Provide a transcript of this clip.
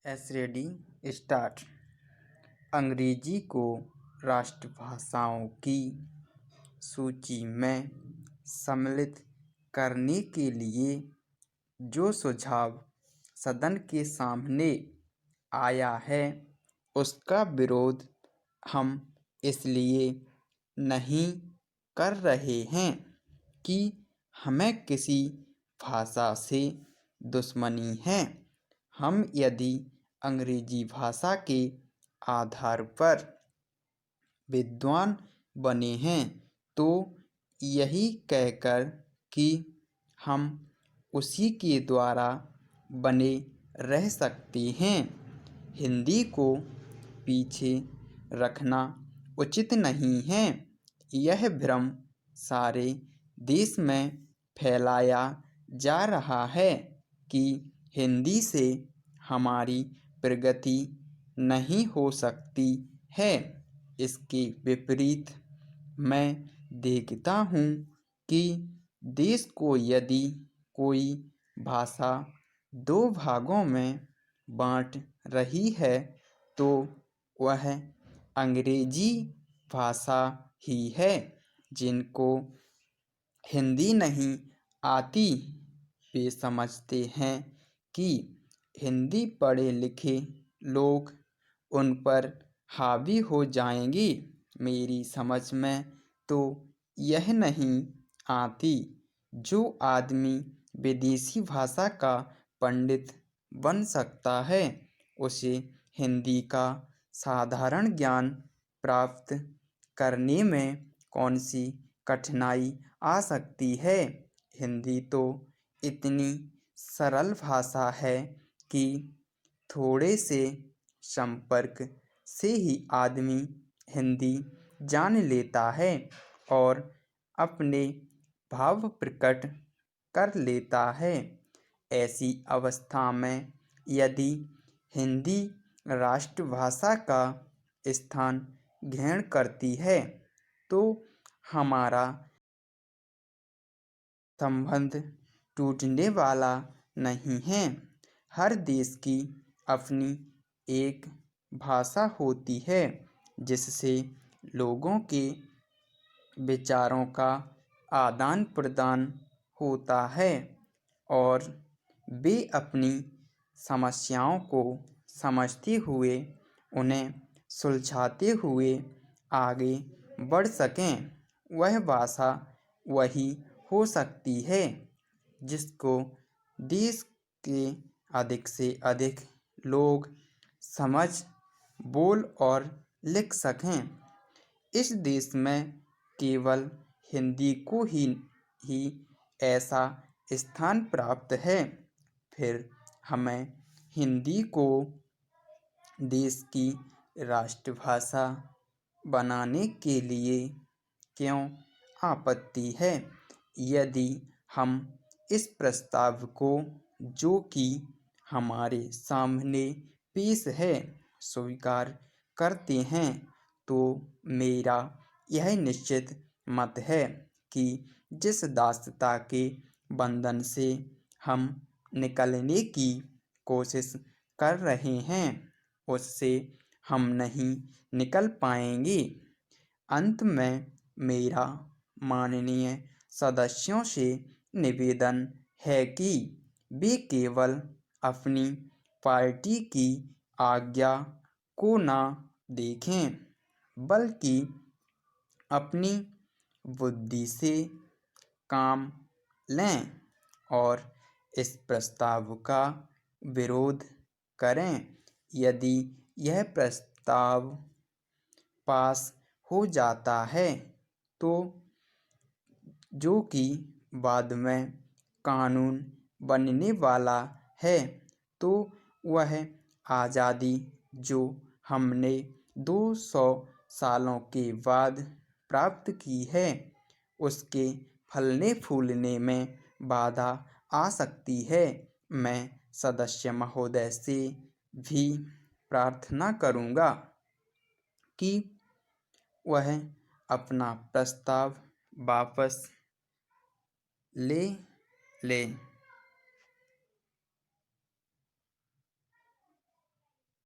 S ready start. अंग्रेजी को राष्ट्रभाषाओं की सूची में सम्मिलित करने के लिए जो सुझाव सदन के सामने आया है उसका विरोध हम इसलिए नहीं कर रहे हैं कि हमें किसी भाषा से दुश्मनी है। हम यदि अंग्रेजी भाषा के आधार पर विद्वान बने हैं तो यही कहकर कि हम उसी के द्वारा बने रह सकते हैं। हिंदी को पीछे रखना उचित नहीं है। यह भ्रम सारे देश में फैलाया जा रहा है कि हिंदी से हमारी प्रगति नहीं हो सकती है। इसके विपरीत मैं देखता हूँ कि देश को यदि कोई भाषा दो भागों में बांट रही है तो वह अंग्रेजी भाषा ही है। जिनको हिंदी नहीं आती वे समझते हैं कि हिंदी पढ़े लिखे लोग उन पर हावी हो जाएंगे। मेरी समझ में तो यह नहीं आती। जो आदमी विदेशी भाषा का पंडित बन सकता है उसे हिंदी का साधारण ज्ञान प्राप्त करने में कौन सी कठिनाई आ सकती है। हिंदी तो इतनी सरल भाषा है कि थोड़े से संपर्क से ही आदमी हिंदी जान लेता है और अपने भाव प्रकट कर लेता है। ऐसी अवस्था में यदि हिंदी राष्ट्रभाषा का स्थान ग्रहण करती है तो हमारा संबंध टूटने वाला नहीं है। हर देश की अपनी एक भाषा होती है जिससे लोगों के विचारों का आदान प्रदान होता है और वे अपनी समस्याओं को समझते हुए उन्हें सुलझाते हुए आगे बढ़ सकें। वह भाषा वही हो सकती है जिसको देश के अधिक से अधिक लोग समझ बोल और लिख सकें। इस देश में केवल हिंदी को ही ऐसा स्थान प्राप्त है। फिर हमें हिंदी को देश की राष्ट्रभाषा बनाने के लिए क्यों आपत्ति है। यदि हम इस प्रस्ताव को जो कि हमारे सामने पेश है स्वीकार करते हैं तो मेरा यह निश्चित मत है कि जिस दासता के बंधन से हम निकलने की कोशिश कर रहे हैं उससे हम नहीं निकल पाएंगे। अंत में मेरा माननीय सदस्यों से निवेदन है कि वे केवल अपनी पार्टी की आज्ञा को न देखें बल्कि अपनी बुद्धि से काम लें और इस प्रस्ताव का विरोध करें। यदि यह प्रस्ताव पास हो जाता है तो जो कि बाद में कानून बनने वाला है तो वह आज़ादी जो हमने 200 सालों के बाद प्राप्त की है उसके फलने फूलने में बाधा आ सकती है। मैं सदस्य महोदय से भी प्रार्थना करूँगा कि वह अपना प्रस्ताव वापस ले लें।